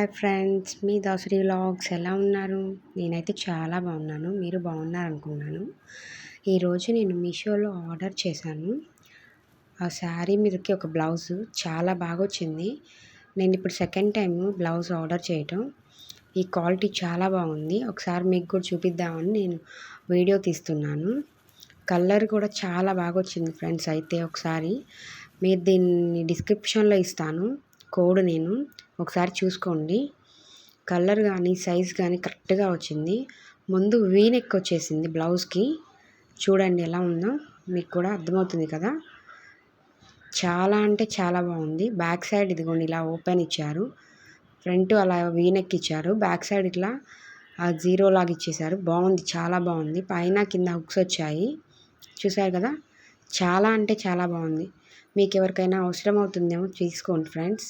Hi friends, మీ Dasari vlogs ఎలా ఉన్నారు? నేనైతే చాలా బాగున్నాను. మీరు బాగున్నారనుకున్నాను. ఈరోజు నేను మీషోలో ఆర్డర్ చేశాను. ఆ శారీ మీదకి ఒక బ్లౌజు చాలా బాగా వచ్చింది. నేను ఇప్పుడు సెకండ్ టైం బ్లౌజ్ ఆర్డర్ చేయటం. ఈ క్వాలిటీ చాలా బాగుంది. ఒకసారి మీకు కూడా చూపిద్దామని నేను వీడియో తీస్తున్నాను. కలర్ కూడా చాలా బాగా వచ్చింది ఫ్రెండ్స్. అయితే ఒకసారి మీరు దీన్ని డిస్క్రిప్షన్లో ఇస్తాను కోడ్, నేను ఒకసారి చూసుకోండి. కలర్ కానీ సైజ్ కానీ కరెక్ట్గా వచ్చింది. ముందు వీ నెక్ వచ్చేసింది బ్లౌజ్కి. చూడండి ఎలా ఉందో, మీకు కూడా అర్థమవుతుంది కదా. చాలా అంటే చాలా బాగుంది. బ్యాక్ సైడ్ ఇదిగోండి ఇలా ఓపెన్ ఇచ్చారు. ఫ్రంట్ అలా వీ నెక్ ఇచ్చారు. బ్యాక్ సైడ్ ఇట్లా జీరో లాగా ఇచ్చేసారు. బాగుంది, చాలా బాగుంది. పైన కింద హుక్స్ వచ్చాయి, చూసారు కదా. చాలా అంటే చాలా బాగుంది. మీకు ఎవరికైనా అవసరం అవుతుందేమో తీసుకోండి ఫ్రెండ్స్.